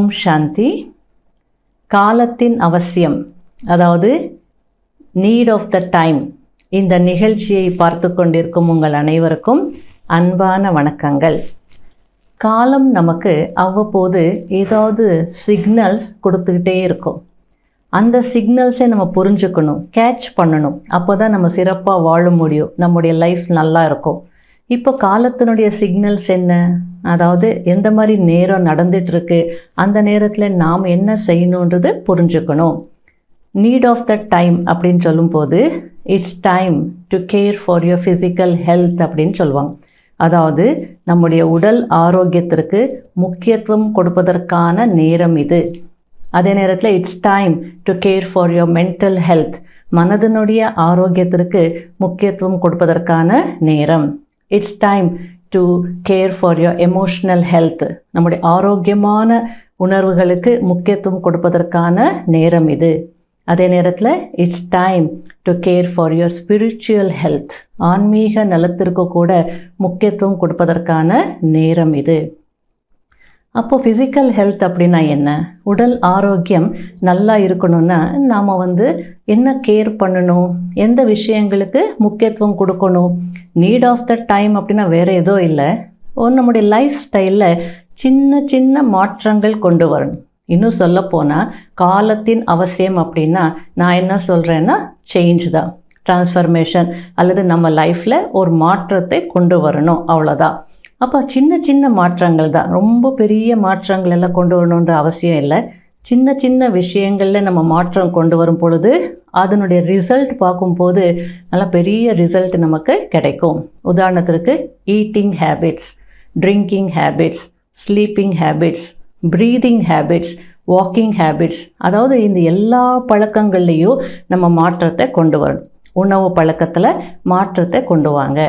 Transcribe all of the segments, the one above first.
ஓம் சாந்தி. காலத்தின் அவசியம், அதாவது நீட் ஆஃப் த டைம், இந்த நிகழ்ச்சியை பார்த்து கொண்டிருக்கும் உங்கள் அனைவருக்கும் அன்பான வணக்கங்கள். காலம் நமக்கு அவ்வப்போது ஏதாவது சிக்னல்ஸ் கொடுத்துக்கிட்டே இருக்கும். அந்த சிக்னல்ஸை நம்ம புரிஞ்சுக்கணும், கேட்ச் பண்ணணும். அப்போ தான் நம்ம சிறப்பாக வாழ முடியும், நம்முடைய லைஃப் நல்லா இருக்கும். இப்போ காலத்தினுடைய சிக்னல்ஸ் என்ன, அதாவது எந்த மாதிரி நேரம் நடந்துகிட்ருக்கு, அந்த நேரத்தில் நாம் என்ன செய்யணுன்றது புரிஞ்சுக்கணும். நீட் ஆஃப் த டைம் அப்படின்னு சொல்லும்போது it's time to care for your physical health அப்படின்னு சொல்லுவாங்க. அதாவது நம்முடைய உடல் ஆரோக்கியத்திற்கு முக்கியத்துவம் கொடுப்பதற்கான நேரம் இது. அதே நேரத்தில் it's time to care for your mental health, மனதினுடைய ஆரோக்கியத்திற்கு முக்கியத்துவம் கொடுப்பதற்கான நேரம். It's time to care for your emotional health, நம்முடைய ஆரோக்கியமான உணர்வுகளுக்கு முக்கியத்துவம் கொடுப்பதற்கான நேரம் இது. அதே நேரத்தில் it's time to care for your spiritual health, ஆன்மீக நலத்திற்கு கூட முக்கியத்துவம் கொடுப்பதற்கான நேரம் இது. அப்போது ஃபிசிக்கல் ஹெல்த் அப்படின்னா என்ன? உடல் ஆரோக்கியம் நல்லா இருக்கணும்னா நாம் என்ன கேர் பண்ணணும், எந்த விஷயங்களுக்கு முக்கியத்துவம் கொடுக்கணும்? நீட் ஆஃப் த டைம் அப்படின்னா வேறு ஏதோ இல்லை, நம்முடைய லைஃப் ஸ்டைலில் சின்ன சின்ன மாற்றங்கள் கொண்டு வரணும். இன்னும் சொல்லப்போனால் காலத்தின் அவசியம் அப்படின்னா நான் என்ன சொல்கிறேன்னா சேஞ்ச் தான், டிரான்ஸ்ஃபர்மேஷன், அல்லது நம்ம லைஃப்பில் ஒரு மாற்றத்தை கொண்டு வரணும், அவ்வளோதான். அப்போ சின்ன சின்ன மாற்றங்கள் தான், ரொம்ப பெரிய மாற்றங்கள் எல்லாம் கொண்டு வரணுன்ற அவசியம் இல்லை. சின்ன சின்ன விஷயங்களில் நம்ம மாற்றம் கொண்டு வரும் பொழுது அதனுடைய ரிசல்ட் பார்க்கும்போது நல்லா பெரிய ரிசல்ட் நமக்கு கிடைக்கும். உதாரணத்திற்கு eating habits, drinking habits, sleeping habits, breathing habits, walking habits, அதாவது இந்த எல்லா பழக்கங்கள்லேயும் நம்ம மாற்றத்தை கொண்டு வரணும். உணவு பழக்கத்தில் மாற்றத்தை கொண்டு வாங்க.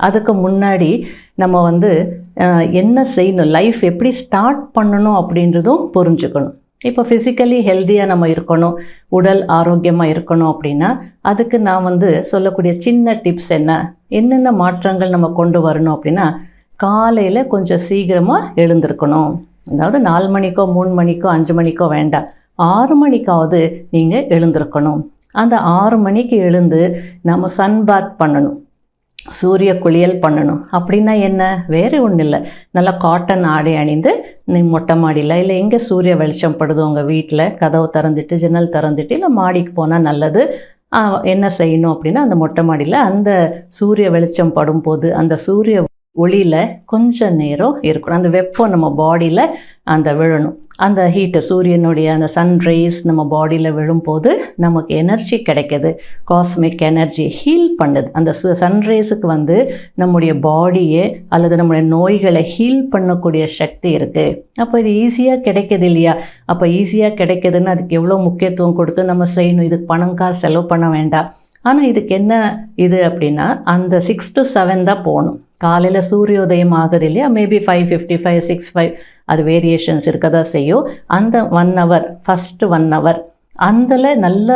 அதுக்கு முன்னாடி நம்ம என்ன செய்யணும், லைஃப் எப்படி ஸ்டார்ட் பண்ணணும் அப்படின்றதும் புரிஞ்சுக்கணும். இப்போ ஃபிசிக்கலி ஹெல்த்தியாக நம்ம இருக்கணும், உடல் ஆரோக்கியமாக இருக்கணும் அப்படின்னா அதுக்கு நான் சொல்லக்கூடிய சின்ன டிப்ஸ் என்னென்ன மாற்றங்கள் நம்ம கொண்டு வரணும் அப்படின்னா, காலையில் கொஞ்சம் சீக்கிரமாக எழுந்திருக்கணும். அதாவது 4 மணிக்கோ 3 மணிக்கோ 5 மணிக்கோ வேண்டாம், 6 மணிக்காவது நீங்கள் எழுந்திருக்கணும். அந்த 6 மணிக்கு எழுந்து நம்ம சன் பாத் பண்ணணும், சூரிய குளியல் பண்ணணும். அப்படின்னா என்ன, வேறு ஒன்றும் இல்லை, நல்லா காட்டன் ஆடை அணிந்து நீ மொட்டை மாடியில் இல்லை எங்கே சூரிய வெளிச்சம் படுதோ உங்கள் வீட்டில் கதவை திறந்துட்டு ஜன்னல் திறந்துட்டு இல்லை மாடிக்கு போனால் நல்லது. என்ன செய்யணும் அப்படின்னா, அந்த மொட்டை மாடியில் அந்த சூரிய வெளிச்சம் படும்போது அந்த சூரிய ஒளியில் கொஞ்சம் நேரம் இருக்கணும். அந்த வெப்பம் நம்ம பாடியில் விழணும். அந்த ஹீட்டு, சூரியனுடைய அந்த சன் ரேஸ் நம்ம பாடியில் விழும்போது நமக்கு எனர்ஜி கிடைக்கிது, காஸ்மிக் எனர்ஜி ஹீல் பண்ணுது. அந்த சன்ரேஸுக்கு நம்முடைய பாடியே அல்லது நம்முடைய நோய்களை ஹீல் பண்ணக்கூடிய சக்தி இருக்குது. அப்போ இது ஈஸியாக கிடைக்கிது இல்லையா? அப்போ ஈஸியாக கிடைக்கிதுன்னு அதுக்கு எவ்வளோ முக்கியத்துவம் கொடுத்து நம்ம செய்யணும். இதுக்கு பணம் காசு செலவு பண்ண வேண்டாம். ஆனால் இதுக்கு என்ன இது அப்படின்னா, அந்த 6 to 7 தான் போகணும். காலையில் சூரியோதயம் ஆகுது இல்லையா, மேபி 5:55, 6:05, அது வேரியேஷன்ஸ் இருக்க தான் செய்யும். அந்த 1 hour, ஃபஸ்ட்டு 1 hour நல்ல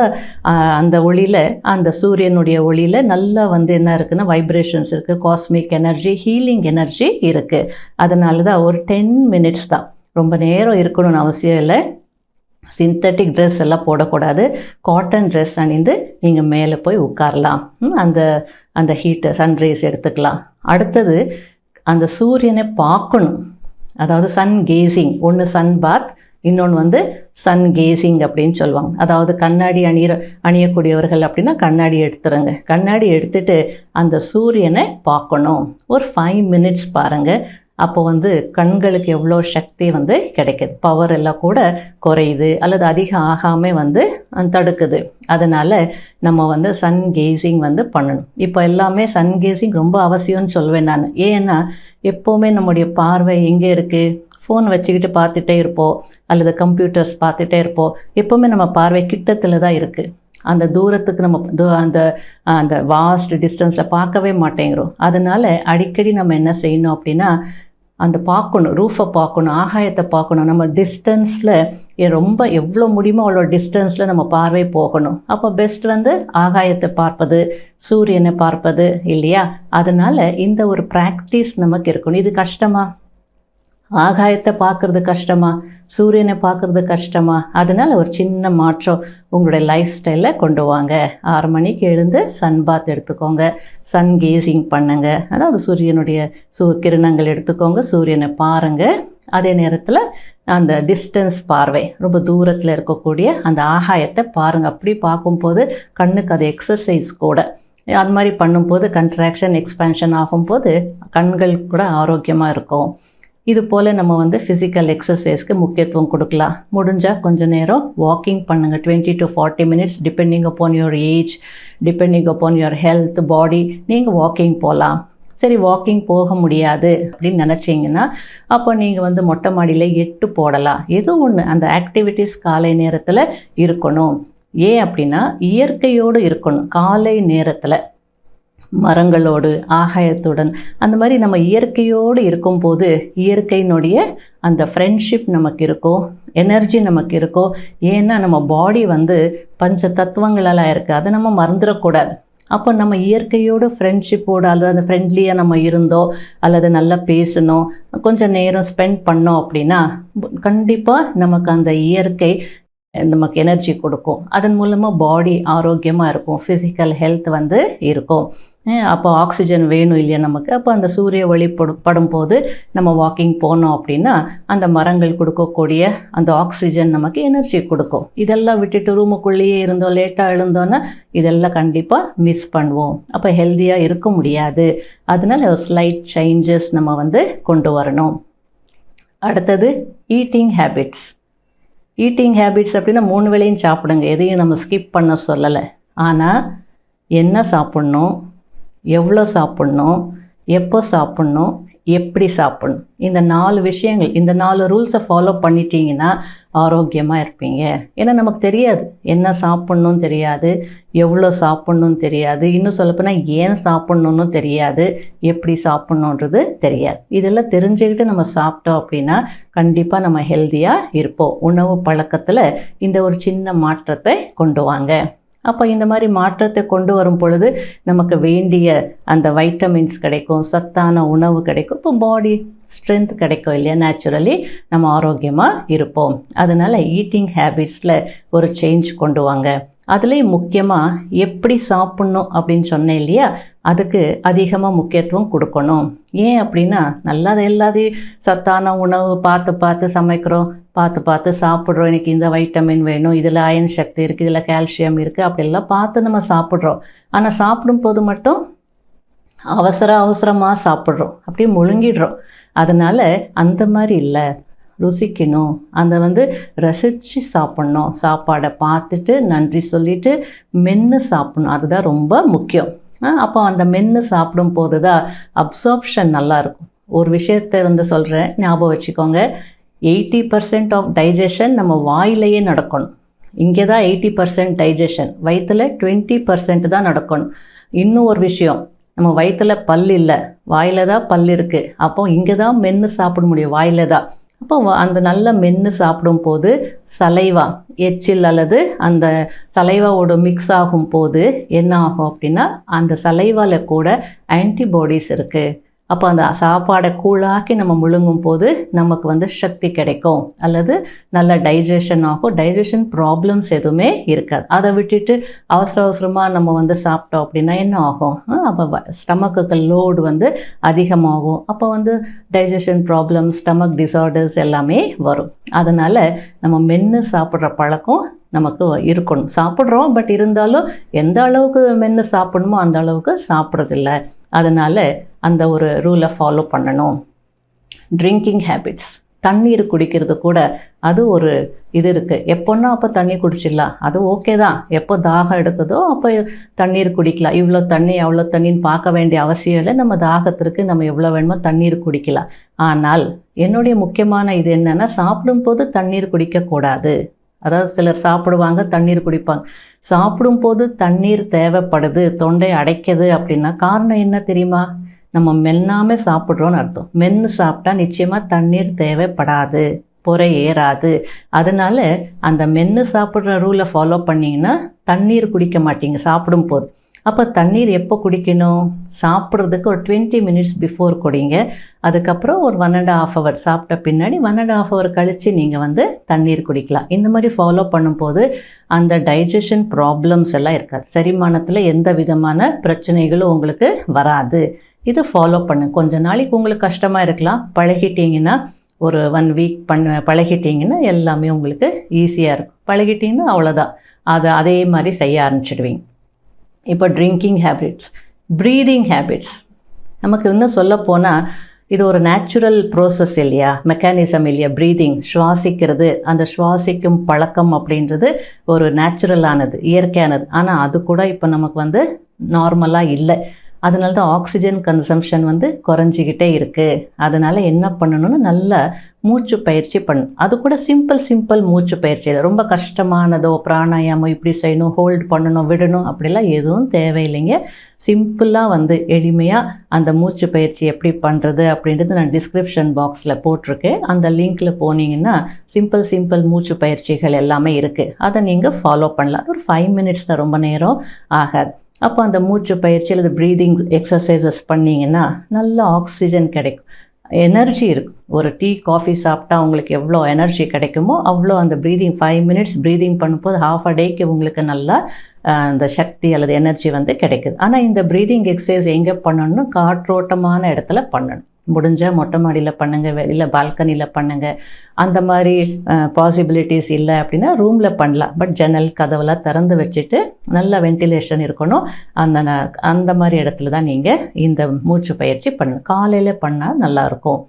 அந்த ஒளியில், அந்த சூரியனுடைய ஒளியில் நல்லா என்ன இருக்குன்னா வைப்ரேஷன்ஸ் இருக்குது, காஸ்மிக் எனர்ஜி, ஹீலிங் எனர்ஜி இருக்குது. அதனால தான் ஒரு 10 minutes தான், ரொம்ப நேரம் இருக்கணும்னு அவசியம் இல்லை. சிந்தட்டிக் ட்ரெஸ் எல்லாம் போடக்கூடாது, காட்டன் ட்ரெஸ் அணிந்து நீங்கள் மேலே போய் உட்காரலாம். அந்த ஹீட்டை சன்ரைஸ் எடுத்துக்கலாம். அடுத்தது அந்த சூரியனை பார்க்கணும், அதாவது சன் கேசிங். ஒன்று சன் பாத், இன்னொன்று சன் கேசிங் அப்படின்னு சொல்லுவாங்க. அதாவது கண்ணாடி அணியக்கூடியவர்கள் அப்படின்னா கண்ணாடி எடுத்துருங்க. கண்ணாடி எடுத்துட்டு அந்த சூரியனை பார்க்கணும். ஒரு 5 minutes பாருங்கள். அப்போ கண்களுக்கு எவ்வளோ சக்தி கிடைக்குது, பவர் எல்லாம் கூட குறையுது அல்லது அதிகம் ஆகாமல் தடுக்குது. அதனால் நம்ம சன் கேசிங் பண்ணணும். இப்போ எல்லாமே சன் கேசிங் ரொம்ப அவசியம்னு சொல்வேன் நான். ஏன்னா எப்போவுமே நம்முடைய பார்வை எங்கே இருக்குது, ஃபோன் வச்சுக்கிட்டு பார்த்துட்டே இருப்போம் அல்லது கம்ப்யூட்டர்ஸ் பார்த்துட்டே இருப்போம். எப்போவுமே நம்ம பார்வை கிட்டத்தில் தான் இருக்குது. அந்த தூரத்துக்கு நம்ம அந்த வாஸ்ட் டிஸ்டன்ஸில் பார்க்கவே மாட்டேங்கிறோம். அதனால் அடிக்கடி நம்ம என்ன செய்யணும் அப்படின்னா, அந்த பார்க்கணும், ரூஃபை பார்க்கணும், ஆகாயத்தை பார்க்கணும். நம்ம டிஸ்டன்ஸில் ரொம்ப எவ்வளோ முடியுமோ அவ்வளோ டிஸ்டன்ஸில் நம்ம பார்வை போகணும். அப்போ பெஸ்ட் ஆகாயத்தை பார்ப்பது, சூரியனை பார்ப்பது இல்லையா? அதனால் இந்த ஒரு ப்ராக்டிஸ் நமக்கு இருக்கணும். இது கஷ்டமா? ஆகாயத்தை பார்க்குறது கஷ்டமா, சூரியனை பார்க்குறது கஷ்டமா? அதனால் ஒரு சின்ன மாற்றம் உங்களுடைய லைஃப் ஸ்டைலில் கொண்டு வாங்க. 6 மணிக்கு எழுந்து சன் பாத் எடுத்துக்கோங்க, சன் கேசிங் பண்ணுங்க. அதாவது சூரியனுடைய கிரணங்கள் எடுத்துக்கோங்க, சூரியனை பாருங்கள். அதே நேரத்தில் அந்த டிஸ்டன்ஸ் பார்வை, ரொம்ப தூரத்தில் இருக்கக்கூடிய அந்த ஆகாயத்தை பாருங்கள். அப்படி பார்க்கும்போது கண்ணுக்கு அது எக்ஸசைஸ் கூட. அது மாதிரி பண்ணும்போது கன்ட்ராக்ஷன் எக்ஸ்பேன்ஷன் ஆகும்போது கண்கள் கூட ஆரோக்கியமாக இருக்கும். இது போல் நம்ம ஃபிசிக்கல் எக்ஸசைஸ்க்கு முக்கியத்துவம் கொடுக்கலாம். முடிஞ்சால் கொஞ்சம் நேரம் வாக்கிங் பண்ணுங்கள், 20 to 40 minutes depending upon your age, depending upon your health, body. நீங்கள் வாக்கிங் போகலாம். சரி, வாக்கிங் போக முடியாது அப்படின்னு நினச்சிங்கன்னா அப்போ நீங்கள் மொட்டை மாடியில் 8 போடலாம். ஏதோ ஒன்று அந்த ஆக்டிவிட்டீஸ் காலை நேரத்தில் இருக்கணும். ஏன் அப்படின்னா இயற்கையோடு இருக்கணும். காலை நேரத்தில் மரங்களோடு, ஆகாயத்துடன், அந்த மாதிரி நம்ம இயற்கையோடு இருக்கும்போது இயற்கையினுடைய அந்த ஃப்ரெண்ட்ஷிப் நமக்கு இருக்கும், எனர்ஜி நமக்கு இருக்கும். ஏன்னா நம்ம பாடி பஞ்ச தத்துவங்களெல்லாம் இருக்குது, அதை நம்ம மறந்துடக்கூடாது. அப்போ நம்ம இயற்கையோடு ஃப்ரெண்ட்ஷிப்போடு அல்லது அந்த ஃப்ரெண்ட்லியாக நம்ம இருந்தோம் அல்லது நல்லா பேசணும், கொஞ்சம் நேரம் ஸ்பெண்ட் பண்ணோம் அப்படின்னா கண்டிப்பாக நமக்கு அந்த இயற்கை நமக்கு எனர்ஜி கொடுக்கும். அதன் மூலமாக பாடி ஆரோக்கியமாக இருக்கும், ஃபிசிக்கல் ஹெல்த் இருக்கும். அப்போ ஆக்சிஜன் வேணும் இல்லையா நமக்கு. அப்போ அந்த சூரிய ஒளி படும்போது நம்ம வாக்கிங் போனோம் அப்படின்னா அந்த மரங்கள் கொடுக்கக்கூடிய அந்த ஆக்சிஜன் நமக்கு எனர்ஜி கொடுக்கும். இதெல்லாம் விட்டுட்டு ரூமுக்குள்ளேயே இருந்தோம், லேட்டாக எழுந்தோன்னா இதெல்லாம் கண்டிப்பாக மிஸ் பண்ணுவோம். அப்போ ஹெல்த்தியாக இருக்க முடியாது. அதனால ஒரு ஸ்லைட் சேஞ்சஸ் நம்ம கொண்டு வரணும். அடுத்தது ஈட்டிங் ஹேபிட்ஸ். ஈட்டிங் ஹேபிட்ஸ் அப்படின்னா 3 வேளையும் சாப்பிடுங்க, எதையும் நம்ம ஸ்கிப் பண்ண சொல்லலை. ஆனால் என்ன சாப்பிட்ணும், எவ்வளோ சாப்பிட்ணும், எப்போ சாப்பிட்ணும், எப்படி சாப்பிட்ணும், இந்த 4 விஷயங்கள், இந்த 4 ரூல்ஸை ஃபாலோ பண்ணிட்டீங்கன்னா ஆரோக்கியமாக இருப்பீங்க. ஏன்னா நமக்கு தெரியாது என்ன சாப்பிட்ணுன்னு தெரியாது, எவ்வளோ சாப்பிட்ணுன்னு தெரியாது, இன்னும் சொல்லப்போனால் ஏன் சாப்பிட்ணுன்னு தெரியாது, எப்படி சாப்பிட்ணுன்றது தெரியாது. இதெல்லாம் தெரிஞ்சுக்கிட்டு நம்ம சாப்பிட்டோம் அப்படின்னா கண்டிப்பாக நம்ம ஹெல்த்தியாக இருப்போம். உணவு பழக்கத்தில் இந்த ஒரு சின்ன மாற்றத்தை கொண்டு வாங்க. அப்போ இந்த மாதிரி மாற்றத்தை கொண்டு வரும் பொழுது நமக்கு வேண்டிய அந்த வைட்டமின்ஸ் கிடைக்கும், சத்தான உணவு கிடைக்கும், இப்போ பாடி ஸ்ட்ரென்த் கிடைக்கும் இல்லையா. நேச்சுரலி நம்ம ஆரோக்கியமாக இருப்போம். அதனால் ஈட்டிங் ஹேபிட்ஸில் ஒரு சேஞ்ச் கொண்டு வாங்க. அதுலேயும் முக்கியமாக எப்படி சாப்பிட்ணும் அப்படின்னு சொன்னேன் இல்லையா, அதுக்கு அதிகமாக முக்கியத்துவம் கொடுக்கணும். ஏன் அப்படின்னா எல்லாத்தையும் சத்தான உணவு பார்த்து சமைக்கிறோம், பார்த்து சாப்பிட்றோம். எனக்கு இந்த வைட்டமின் வேணும், இதில் அயன் சக்தி இருக்குது, இதில் கால்சியம் இருக்குது, அப்படியெல்லாம் பார்த்து நம்ம சாப்பிட்றோம். ஆனால் சாப்பிடும்போது மட்டும் அவசரமாக சாப்பிட்றோம், அப்படியே முழுங்கிடுறோம். அதனால் அந்த மாதிரி இல்லை, ருசிக்கணும், அந்த ரசித்து சாப்பிட்ணும். சாப்பாடை பார்த்துட்டு நன்றி சொல்லிவிட்டு மென்று சாப்பிட்ணும், அதுதான் ரொம்ப முக்கியம். அப்போ அந்த மென்று சாப்பிடும் போது தான் அப்சார்ப்ஷன் நல்லாயிருக்கும். ஒரு விஷயத்தை சொல்கிறேன், ஞாபகம் வச்சுக்கோங்க. 80% ஆஃப் டைஜஷன் நம்ம வாயிலேயே நடக்கணும். இங்கே தான் 80% டைஜஷன், வயிற்றில் 20% தான் நடக்கணும். இன்னும் ஒரு விஷயம், நம்ம வயிற்றில் பல் இல்லை, வாயில் தான் பல் இருக்குது. அப்போ இங்கே தான் மென்று சாப்பிட முடியும், வாயில் தான். அப்போ அந்த நல்ல மென்று சாப்பிடும்போது சலைவா, எச்சில் அல்லது அந்த சலைவாவோட மிக்ஸ் ஆகும் போது என்ன ஆகும் அப்படின்னா அந்த சலைவாவில் கூட ஆன்டிபாடிஸ் இருக்குது. அப்போ அந்த சாப்பாடை கூழாக்கி நம்ம முழுங்கும் போது நமக்கு சக்தி கிடைக்கும், அல்லது நல்ல டைஜஷன் ஆகும். டைஜஷன் ப்ராப்ளம்ஸ் எதுவுமே இருக்காது. அதை விட்டுட்டு அவசரமாக நம்ம சாப்பிட்டோம் அப்படின்னா என்ன ஆகும், அப்போ ஸ்டமக்குக்கு லோடு அதிகமாகும். அப்போ டைஜஷன் ப்ராப்ளம்ஸ், ஸ்டமக் டிசார்டர்ஸ் எல்லாமே வரும். அதனால் நம்ம மென்று சாப்பிட்ற பழக்கம் நமக்கு இருக்கணும். சாப்பிட்றோம், பட் இருந்தாலும் எந்த அளவுக்கு மென்று சாப்பிடணுமோ அந்த அளவுக்கு சாப்பிட்றதில்ல. அதனால் அந்த ஒரு ரூலை ஃபாலோ பண்ணணும். ட்ரிங்கிங் ஹேபிட்ஸ், தண்ணீர் குடிக்கிறது கூட அது ஒரு இது இருக்குது. எப்போன்னா அப்போ தண்ணி குடிச்சிடலாம், அது ஓகே தான். எப்போ தாகம் எடுக்குதோ அப்போ தண்ணீர் குடிக்கலாம். இவ்வளோ தண்ணி அவ்வளோ தண்ணின்னு பார்க்க வேண்டிய அவசியம் இல்லை. நம்ம தாகத்திற்கு நம்ம எவ்வளோ வேணுமோ தண்ணீர் குடிக்கலாம். ஆனால் என்னுடைய முக்கியமான இது என்னென்னா, சாப்பிடும்போது தண்ணீர் குடிக்கக்கூடாது. அதாவது சிலர் சாப்பிடுவாங்க, தண்ணீர் குடிப்பாங்க. சாப்பிடும்போது தண்ணீர் தேவைப்படுது, தொண்டை அடைக்குது அப்படின்னா காரணம் என்ன தெரியுமா? நம்ம மென்னாமல் சாப்பிட்றோன்னு அர்த்தம். மென்று சாப்பிட்டா நிச்சயமாக தண்ணீர் தேவைப்படாது, புரை ஏறாது. அதனால அந்த மென்று சாப்பிட்ற ரூலை ஃபாலோ பண்ணிங்கன்னா தண்ணீர் குடிக்க மாட்டீங்க சாப்பிடும்போது. அப்போ தண்ணீர் எப்போ குடிக்கணும்? சாப்பிட்றதுக்கு ஒரு 20 மினிட்ஸ் பிஃபோர் குடிங்க. அதுக்கப்புறம் ஒரு 1.5 hour சாப்பிட்ட பின்னாடி 1.5 hour கழித்து நீங்கள் வந்து தண்ணீர் குடிக்கலாம். இந்த மாதிரி ஃபாலோ பண்ணும்போது அந்த டைஜஷன் ப்ராப்ளம்ஸ் எல்லாம் இருக்காது. செரிமானத்தில் எந்த விதமான பிரச்சனைகளும் உங்களுக்கு வராது. இது ஃபாலோ பண்ணு. கொஞ்ச நாளைக்கு உங்களுக்கு கஷ்டமாக இருக்கலாம். பழகிட்டீங்கன்னா ஒரு 1 வீக் பழகிட்டிங்கன்னா எல்லாமே உங்களுக்கு ஈஸியாக இருக்கும். பழகிட்டிங்கன்னா அவ்வளோதான், அதே மாதிரி செய்ய ஆரம்பிச்சிடுவீங்க. இப்போ ட்ரிங்கிங் ஹேபிட்ஸ், ப்ரீதிங் ஹேபிட்ஸ், நமக்கு இன்னும் சொல்லப்போனால் இது ஒரு நேச்சுரல் ப்ரோசஸ் இல்லையா, மெக்கானிசம் இல்லையா? ப்ரீதிங், சுவாசிக்கிறது, அந்த சுவாசிக்கும் பழக்கம் அப்படின்றது ஒரு நேச்சுரலானது, இயற்கையானது. ஆனால் அது கூட இப்போ நமக்கு வந்து நார்மலாக இல்லை. அதனால தான் ஆக்சிஜன் கன்சம்ஷன் வந்து குறைஞ்சிக்கிட்டே இருக்குது. அதனால் என்ன பண்ணணும்னு நல்லா மூச்சு பயிற்சி பண்ணணும். அது கூட சிம்பிள் மூச்சு பயிற்சி, ரொம்ப கஷ்டமானதோ பிராணாயாமம் இப்படி செய்யணும், ஹோல்ட் பண்ணணும், விடணும் அப்படிலாம் எதுவும் தேவையில்லைங்க. சிம்பிளாக வந்து எளிமையாக அந்த மூச்சு பயிற்சி எப்படி பண்ணுறது அப்படின்றது நான் டிஸ்கிரிப்ஷன் பாக்ஸில் போட்டிருக்கேன். அந்த லிங்க்கில் போனீங்கன்னா சிம்பிள் மூச்சு பயிற்சிகள் எல்லாமே இருக்குது. அதை நீங்கள் ஃபாலோ பண்ணலாம். ஒரு 5 மினிட்ஸ் தான், ரொம்ப நேரம் ஆகாது. அப்போ அந்த மூச்சு பயிற்சி அல்லது ப்ரீதிங் எக்ஸசைசஸ் பண்ணிங்கன்னா நல்ல ஆக்சிஜன் கிடைக்கும், எனர்ஜி இருக்கும். ஒரு டீ காஃபி சாப்பிட்டா உங்களுக்கு எவ்வளோ எனர்ஜி கிடைக்குமோ அவ்வளோ அந்த ப்ரீதிங் 5 மினிட்ஸ் ப்ரீதிங் பண்ணும்போது ½ a டேக்கு உங்களுக்கு நல்லா அந்த சக்தி அல்லது எனர்ஜி வந்து கிடைக்குது. ஆனால் இந்த ப்ரீதிங் எக்ஸசைஸ் எங்கே பண்ணணும்னா காற்றோட்டமான இடத்துல பண்ணணும். முடிஞ்சால் மொட்டை மாடியில் பண்ணுங்கள், இல்லை பால்கனியில் பண்ணுங்கள். அந்த மாதிரி பாசிபிலிட்டிஸ் இல்லை அப்படின்னா ரூமில் பண்ணலாம். பட் ஜன்னல் கதவெல்லாம் திறந்து வச்சுட்டு நல்ல வென்டிலேஷன் இருக்கணும். அந்த மாதிரி இடத்துல தான் நீங்கள் இந்த மூச்சு பயிற்சி பண்ணணும். காலையில் பண்ணால் நல்லாயிருக்கும்.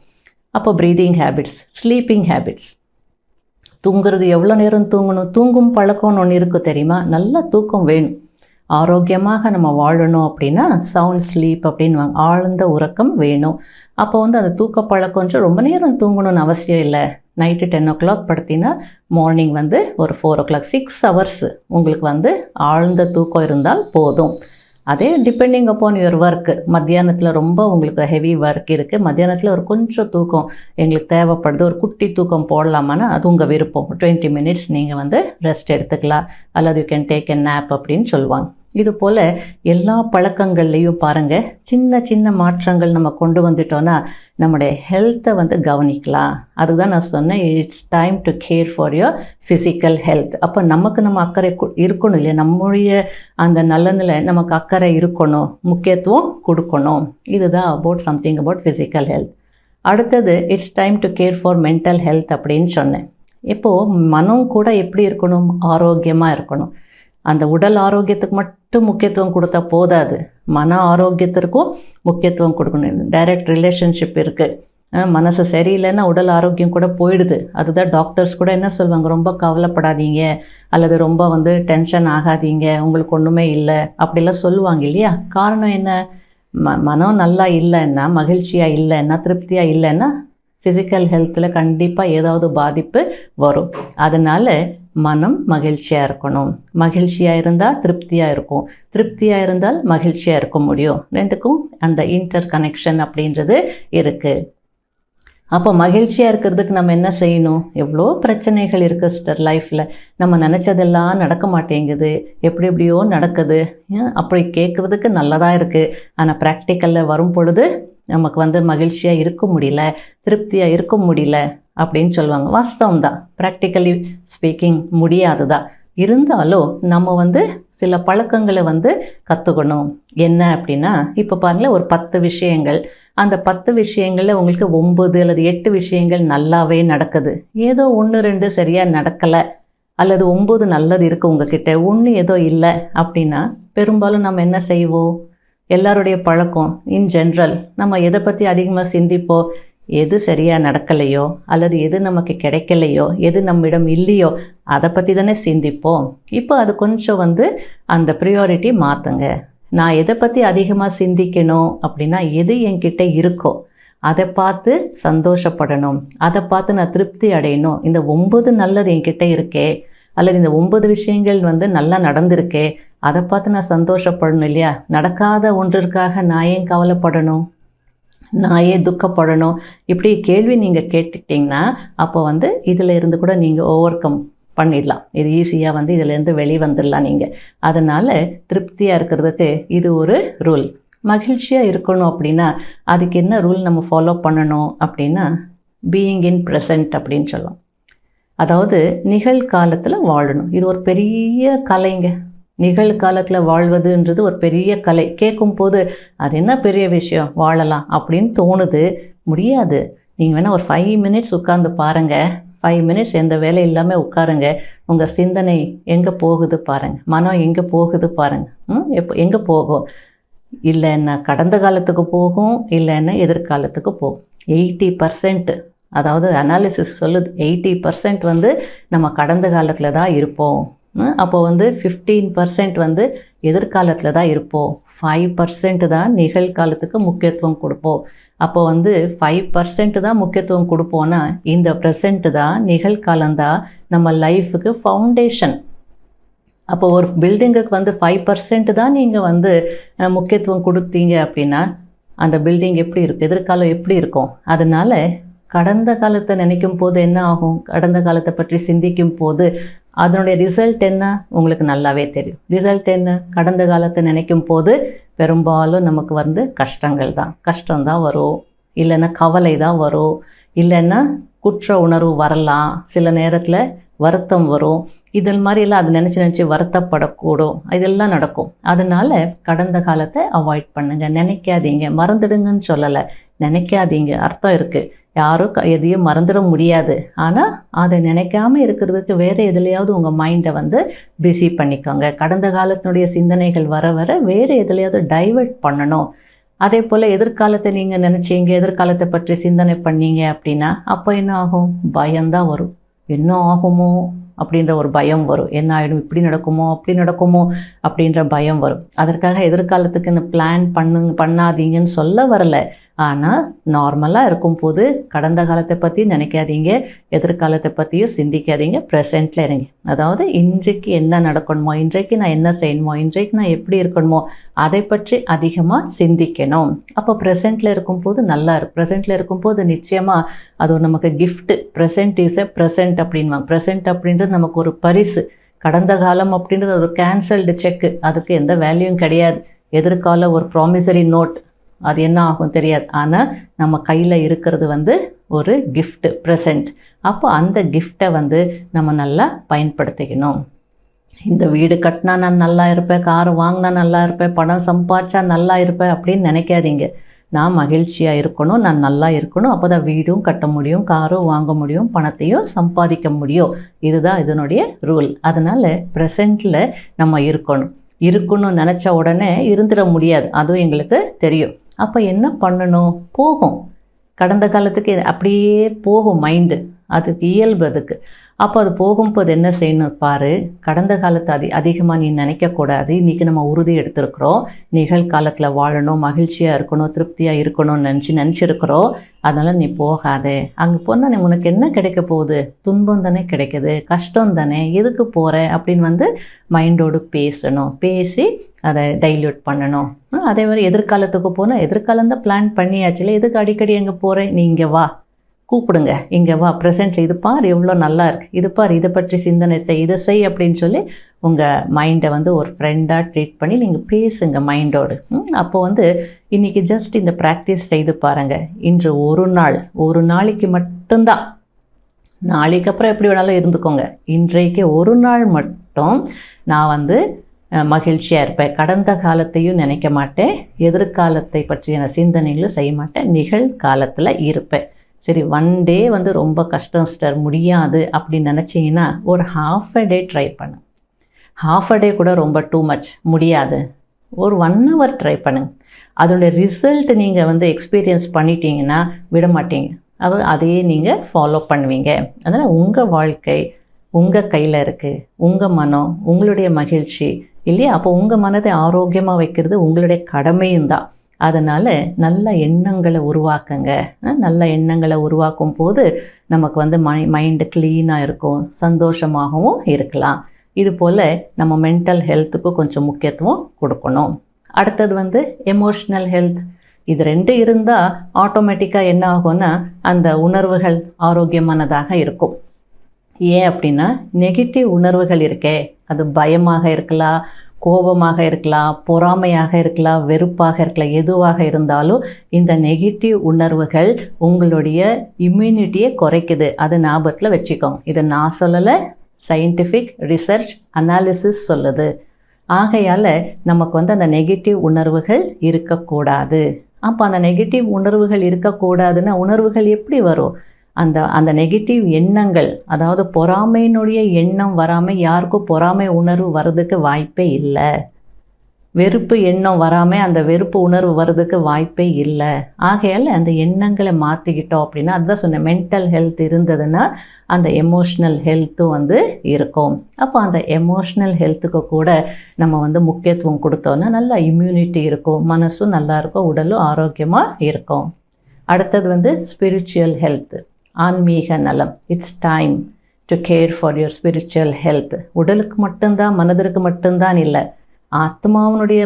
அப்போ ப்ரீதிங் ஹேபிட்ஸ், ஸ்லீப்பிங் ஹேபிட்ஸ், தூங்குறது எவ்வளோ நேரம் தூங்கணும்? தூங்கும் பழக்கம்னு ஒன்று இருக்குது தெரியுமா? நல்ல தூக்கம் வேணும். ஆரோக்கியமாக நம்ம வாழணும் அப்படின்னா சவுண்ட் ஸ்லீப் அப்படின்னு ஆழ்ந்த உறக்கம் வேணும். அப்போ வந்து அந்த தூக்க பழக்கம் ரொம்ப நேரம் தூங்கணும்னு அவசியம் இல்லை. நைட்டு 10 o'clock படுத்தினா மார்னிங் வந்து ஒரு 4 o'clock, 6 hours உங்களுக்கு வந்து ஆழ்ந்த தூக்கம் இருந்தால் போதும். அதே டிபெண்டிங் அப்பான் யுவர் ஒர்க், மத்தியானத்தில் ரொம்ப உங்களுக்கு ஹெவி ஒர்க் இருக்குது, மத்தியானத்தில் ஒரு கொஞ்சம் தூக்கம் எங்களுக்கு தேவைப்படுது, ஒரு குட்டி தூக்கம் போடலாமான்னா அது உங்கள் விருப்பம். 20 மினிட்ஸ் நீங்கள் வந்து ரெஸ்ட் எடுத்துக்கலாம், அல்லது you can take a nap அப்படின்னு சொல்லுவாங்க. இது போல் எல்லா பழக்கங்கள்லேயும் பாருங்கள், சின்ன மாற்றங்கள் நம்ம கொண்டு வந்துட்டோன்னா நம்முடைய ஹெல்த்தை வந்து கவனிக்கலாம். அதுதான் நான் சொன்னேன், it's time to care for your physical health. அப்போ நம்ம அக்கறை இருக்கணும் இல்லையா? நம்முடைய அந்த நலனில் நமக்கு அக்கறை இருக்கணும், முக்கியத்துவம் கொடுக்கணும். இதுதான் சம்திங் அபவுட் ஃபிசிக்கல் ஹெல்த். அடுத்தது it's time to care for mental health அப்படின்னு சொன்னேன். இப்போது மனம் கூட எப்படி இருக்கணும்? ஆரோக்கியமாக இருக்கணும். அந்த உடல் ஆரோக்கியத்துக்கு மட்டும் முக்கியத்துவம் கொடுத்தா போதாது, மன ஆரோக்கியத்திற்கும் முக்கியத்துவம் கொடுக்கணும். டைரக்ட் ரிலேஷன்ஷிப் இருக்குது. மனசு சரியில்லைன்னா உடல் ஆரோக்கியம் கூட போயிடுது. அதுதான் டாக்டர்ஸ் கூட என்ன சொல்லுவாங்க, ரொம்ப கவலைப்படாதீங்க அல்லது ரொம்ப வந்து டென்ஷன் ஆகாதீங்க, உங்களுக்கு ஒன்றுமே இல்லை அப்படிலாம் சொல்லுவாங்க இல்லையா? காரணம் என்ன? மனம் நல்லா இல்லைன்னா, மகிழ்ச்சியாக இல்லைன்னா, திருப்தியாக இல்லைன்னா ஃபிசிக்கல் ஹெல்த்தில் கண்டிப்பாக ஏதாவது பாதிப்பு வரும். அதனால் மனம் மகிழ்ச்சியாக இருக்கணும். மகிழ்ச்சியாக இருந்தால் திருப்தியாக இருக்கும், திருப்தியாக இருந்தால் மகிழ்ச்சியாக இருக்க முடியும். ரெண்டுக்கும் அந்த இன்டர் கனெக்ஷன் அப்படின்றது இருக்குது. அப்போ மகிழ்ச்சியாக இருக்கிறதுக்கு நம்ம என்ன செய்யணும்? எவ்வளோ பிரச்சனைகள் இருக்குது சிஸ்டர் லைஃப்பில். நம்ம நினச்சதெல்லாம் நடக்க மாட்டேங்குது, எப்படியோ நடக்குது. அப்படி கேட்குறதுக்கு நல்லதாக இருக்குது, ஆனால் ப்ராக்டிக்கலில் வரும் பொழுது நமக்கு வந்து மகிழ்ச்சியாக இருக்க முடியல, திருப்தியாக இருக்க முடியல அப்படின்னு சொல்லுவாங்க. வாஸ்தவம் தான், ப்ராக்டிக்கலி ஸ்பீக்கிங் முடியாது தான். இருந்தாலும் நம்ம வந்து சில பழக்கங்களை வந்து கற்றுக்கணும். என்ன அப்படின்னா, இப்போ பாருங்களேன், ஒரு 10 விஷயங்கள், அந்த 10 விஷயங்களில் உங்களுக்கு 9 அல்லது 8 விஷயங்கள் நல்லாவே நடக்குது. ஏதோ 1, 2 சரியாக நடக்கலை, அல்லது 9 நல்லது இருக்குது உங்ககிட்ட, 1 ஏதோ இல்லை அப்படின்னா பெரும்பாலும் நம்ம என்ன செய்வோம்? எல்லாருடைய பழக்கம் இன் ஜென்ரல் நம்ம எதை பற்றி அதிகமாக சிந்திப்போம்? எது சரியாக நடக்கலையோ அல்லது எது நமக்கு கிடைக்கலையோ, எது நம்மிடம் இல்லையோ அதை பற்றி தானே சிந்திப்போம். இப்போ அது கொஞ்சம் வந்து அந்த ப்ரியாரிட்டி மாற்றுங்க. நான் எதை பற்றி அதிகமாக சிந்திக்கணும் அப்படின்னா, எது என்கிட்ட இருக்கோ அதை பார்த்து சந்தோஷப்படணும், அதை பார்த்து நான் திருப்தி அடையணும். இந்த 9 நல்லது என்கிட்ட இருக்கே, அல்லது இந்த 9 விஷயங்கள் வந்து நல்லா நடந்திருக்கே, அதை பார்த்து நான் சந்தோஷப்படணும் இல்லையா? நடக்காத ஒன்றிற்காக நான் ஏன் கவலைப்படணும், நான் ஏன் துக்கப்படணும்? இப்படி கேள்வி நீங்கள் கேட்டுக்கிட்டிங்கன்னா அப்போ வந்து இதில் இருந்து கூட நீங்கள் ஓவர் கம் பண்ணிடலாம். இது ஈஸியாக வந்து இதிலேருந்து வெளிவந்துடலாம் நீங்கள். அதனால் திருப்தியாக இருக்கிறதுக்கு இது ஒரு ரூல். மகிழ்ச்சியாக இருக்கணும் அப்படின்னா அதுக்கு என்ன ரூல் நம்ம ஃபாலோ பண்ணணும் அப்படின்னா பீயிங் இன் ப்ரெசன்ட் அப்படின்னு சொல்லலாம். அதாவது நிகழ்காலத்தில் வாழணும். இது ஒரு பெரிய கலைங்க. நிகழ்காலத்தில் வாழ்வதுன்றது ஒரு பெரிய கலை. கேட்கும் போது அது என்ன பெரிய விஷயம், வாழலாம் அப்படின்னு தோணுது. முடியாது. நீங்கள் வேணால் ஒரு 5 minutes உட்காந்து பாருங்கள். 5 minutes எந்த வேலை இல்லாமல் உட்காருங்க. உங்கள் சிந்தனை எங்கே போகுது பாருங்கள், மனம் எங்கே போகுது பாருங்கள். எங்கே போகும்? இல்லைன்னா கடந்த காலத்துக்கு போகும், இல்லைன்னா எதிர்காலத்துக்கு போகும். 80%, அதாவது அனாலிசிஸ் சொல்லுது 80% வந்து நம்ம கடந்த காலத்தில் தான் இருப்போம். அப்போ வந்து 15% வந்து எதிர்காலத்தில் தான் இருப்போம். 5% தான் நிகழ்காலத்துக்கு முக்கியத்துவம் கொடுப்போம். அப்போ வந்து 5% தான் முக்கியத்துவம் கொடுப்போன்னா இந்த ப்ரெசண்ட்டு தான், நிகழ்காலம்தான் நம்ம லைஃபுக்கு ஃபவுண்டேஷன். அப்போ ஒரு பில்டிங்குக்கு வந்து 5% தான் நீங்கள் வந்து முக்கியத்துவம் கொடுத்தீங்க அப்படின்னா அந்த பில்டிங் எப்படி இருக்கும், எதிர்காலம் எப்படி இருக்கும்? அதனால் கடந்த காலத்தை நினைக்கும் போது என்ன ஆகும், கடந்த காலத்தை பற்றி சிந்திக்கும் போது அதனுடைய ரிசல்ட் என்ன உங்களுக்கு நல்லாவே தெரியும். ரிசல்ட் என்ன? கடந்த காலத்தை நினைக்கும் போது பெரும்பாலும் நமக்கு வந்து கஷ்டம்தான் வரும், இல்லைன்னா கவலை தான் வரும், இல்லைன்னா குற்ற உணர்வு வரலாம், சில நேரத்தில் வருத்தம் வரும். இதில் மாதிரிலாம் அது நினச்சி வருத்தப்படக்கூடும். இதெல்லாம் நடக்கும். அதனால் கடந்த காலத்தை அவாய்ட் பண்ணுங்கள். நினைக்காதீங்க. மறந்துடுங்கன்னு சொல்லலை, நினைக்காதீங்க அர்த்தம் இருக்குது. யாரும் எதையும் மறந்துட முடியாது. ஆனால் அதை நினைக்காமல் இருக்கிறதுக்கு வேறு எதுலையாவது உங்கள் மைண்டை வந்து பிஸி பண்ணிக்கோங்க. கடந்த காலத்தினுடைய சிந்தனைகள் வர வர வேறு எதுலையாவது டைவர்ட் பண்ணணும். அதே போல் எதிர்காலத்தை நீங்கள் நினச்சிங்க, எதிர்காலத்தை பற்றி சிந்தனை பண்ணீங்க அப்படின்னா அப்போ என்ன ஆகும்? பயம்தான் வரும். என்ன ஆகுமோ அப்படின்ற ஒரு பயம் வரும். என்ன ஆகிடும், இப்படி நடக்குமோ அப்படி நடக்குமோ அப்படின்ற பயம் வரும். அதற்காக எதிர்காலத்துக்கு இந்த பிளான் பண்ணாதீங்கன்னு சொல்ல வரலை. ஆனால் நார்மலாக இருக்கும்போது கடந்த காலத்தை பற்றி நினைக்காதீங்க, எதிர்காலத்தை பற்றியும் சிந்திக்காதீங்க. ப்ரெசென்ட்டில் இருங்க. அதாவது இன்றைக்கு என்ன நடக்கணுமோ, இன்றைக்கு நான் என்ன செய்யணுமோ, இன்றைக்கு நான் எப்படி இருக்கணுமோ அதை பற்றி அதிகமாக சிந்திக்கணும். அப்போ ப்ரெசென்ட்டில் இருக்கும்போது நல்லா இருக்கும். ப்ரெசென்ட்டில் இருக்கும்போது நிச்சயமாக அது ஒரு நமக்கு gift. Present is a present அப்படின்வாங்க. ப்ரெசென்ட் அப்படின்றது நமக்கு ஒரு பரிசு. கடந்த காலம் அப்படின்றது ஒரு கேன்சல்டு செக்கு, அதுக்கு எந்த வேல்யூவும் கிடையாது. எதிர்கால ஒரு ப்ராமிசரி நோட், அது என்ன ஆகும் தெரியாது. ஆனால் நம்ம கையில் இருக்கிறது வந்து ஒரு கிஃப்ட், ப்ரெசென்ட். அப்போ அந்த கிஃப்டை வந்து நம்ம நல்லா பயன்படுத்திக்கணும். இந்த வீடு கட்டினா நான் நல்லா இருப்பேன், கார் வாங்கினா நல்லா இருப்பேன், பணம் சம்பாதிச்சா நல்லா இருப்பேன் அப்படின்னு நினைக்காதீங்க. நான் மகிழ்ச்சியாக இருக்கணும், நான் நல்லா இருக்கணும், அப்போ தான் வீடும் கட்ட முடியும், காரும் வாங்க முடியும், பணத்தையும் சம்பாதிக்க முடியும். இதுதான் இதனுடைய ரூல். அதனால் ப்ரெசென்ட்டில் நம்ம இருக்கணும்னு நினச்ச உடனே இருந்துட முடியாது, அதுவும் எங்களுக்கு தெரியும். அப்போ என்ன பண்ணணும்? போகும். கடந்த காலத்துக்கு அப்படியே போகும் மைண்டு, அதுக்கு இயல்பு அதுக்கு. அப்போ அது போகும்போது என்ன செய்யணும் பாரு, கடந்த காலத்தை அதிகமாக நீ நினைக்கக்கூடாது. இன்றைக்கி நம்ம உறுதி எடுத்திருக்கிறோம், நிகழ்காலத்தில் வாழணும், மகிழ்ச்சியாக இருக்கணும், திருப்தியாக இருக்கணும்னு நினச்சிருக்கிறோம். அதனால் நீ போகாதே. அங்கே போனால் உனக்கு என்ன கிடைக்க போகுது? துன்பம் தானே கிடைக்குது, கஷ்டம் தானே, எதுக்கு போகிற அப்படின்னு வந்து மைண்டோடு பேசணும். பேசி அதை டைல்யூட் பண்ணணும். அதே மாதிரி எதிர்காலத்துக்கு போனால் எதிர்காலம் தான் பிளான் பண்ணியாச்சுல, எதுக்கு அடிக்கடி எங்கே போகிறேன்? நீ இங்கே வா, கூப்பிடுங்க, இங்கே வா, ப்ரெசென்ட்டில் இது பார் எவ்வளோ நல்லா இருக்குது, இது பார், இதை பற்றி சிந்தனை செய், இதை செய் அப்படின்னு சொல்லி உங்கள் மைண்டை வந்து ஒரு ஃப்ரெண்டாக ட்ரீட் பண்ணி நீங்கள் பேசுங்க மைண்டோடு. அப்போ வந்து இன்றைக்கி ஜஸ்ட் இந்த ப்ராக்டிஸ் செய்து பாருங்கள். இன்று ஒரு நாளைக்கு மட்டும்தான், நாளைக்கு அப்புறம் எப்படி வேணாலும் இருந்துக்கோங்க. இன்றைக்கு ஒரு நாள் மட்டும் நான் வந்து மகிழ்ச்சியாக இருப்பேன். கடந்த காலத்தையும் நினைக்க மாட்டேன், எதிர்காலத்தை பற்றியான சிந்தனைகளும் செய்ய மாட்டேன், நிகழ்காலத்தில் இருப்பேன். சரி, 1 day வந்து ரொம்ப கஷ்டம் சிஸ்டர், முடியாது அப்படின்னு நினச்சிங்கன்னா ஒரு half a day ட்ரை பண்ணு. half a day கூட ரொம்ப டூ மச், முடியாது. ஒரு 1 hour ட்ரை பண்ணுங்க. அதோடைய ரிசல்ட் நீங்கள் வந்து எக்ஸ்பீரியன்ஸ் பண்ணிட்டீங்கன்னா விட மாட்டீங்க. அதையே நீங்கள் ஃபாலோ பண்ணுவீங்க. அதனால் உங்கள் வாழ்க்கை உங்கள் கையில் இருக்குது. உங்கள் மனம், உங்களுடைய மகிழ்ச்சி இல்லையா? அப்போ உங்கள் மனதை ஆரோக்கியமாக வைக்கிறது உங்களுடைய கடமையும் தான். அதனால் நல்ல எண்ணங்களை உருவாக்குங்க. நல்ல எண்ணங்களை உருவாக்கும் போது நமக்கு வந்து மைண்டு க்ளீனாக இருக்கும், சந்தோஷமாகவும் இருக்கலாம். இது போல் நம்ம மென்டல் ஹெல்த்துக்கு கொஞ்சம் முக்கியத்துவம் கொடுக்கணும். அடுத்தது வந்து எமோஷ்னல் ஹெல்த். இது 2 இருந்தால் ஆட்டோமேட்டிக்காக என்ன ஆகும்னா அந்த உணர்வுகள் ஆரோக்கியமானதாக இருக்கும். ஏன் அப்படின்னா நெகட்டிவ் உணர்வுகள் இருக்கே, அது பயமாக இருக்கலாம், கோபமாக இருக்கலாம், பொறாமையாக இருக்கலாம், வெறுப்பாக இருக்கலாம், எதுவாக இருந்தாலும் இந்த நெகட்டிவ் உணர்வுகள் உங்களுடைய இம்யூனிட்டியை குறைக்குது. அது ஞாபகத்தில் வச்சுக்கோங்க. இதை நான் சொல்லலை, சயின்டிஃபிக் ரிசர்ச் அனாலிசிஸ் சொல்லுது. ஆகையால் நமக்கு அந்த நெகட்டிவ் உணர்வுகள் இருக்கக்கூடாது. அப்போ அந்த நெகட்டிவ் உணர்வுகள் இருக்கக்கூடாதுன்னா உணர்வுகள் எப்படி வரும்? அந்த நெகட்டிவ் எண்ணங்கள், அதாவது பொறாமையினுடைய எண்ணம் வராமல் யாருக்கும் பொறாமை உணர்வு வர்றதுக்கு வாய்ப்பே இல்லை. வெறுப்பு எண்ணம் வராமல் அந்த வெறுப்பு உணர்வு வர்றதுக்கு வாய்ப்பே இல்லை. ஆகையால் அந்த எண்ணங்களை மாற்றிக்கிட்டோம் அப்படின்னா, அதுதான் சொன்னேன், மென்டல் ஹெல்த் இருந்ததுன்னா அந்த எமோஷ்னல் ஹெல்த்தும் இருக்கும். அப்போ அந்த எமோஷ்னல் ஹெல்த்துக்கு கூட நம்ம முக்கியத்துவம் கொடுத்தோன்னா நல்லா இம்யூனிட்டி இருக்கும், மனசும் நல்லா இருக்கும், உடலும் ஆரோக்கியமாக இருக்கும். அடுத்தது ஸ்பிரிச்சுவல் ஹெல்த், ஆன்மீக நலம். It's time to care for your spiritual health. உடலுக்கு மட்டும்தான், மனதிற்கு மட்டும்தான் இல்லை, ஆத்மாவினுடைய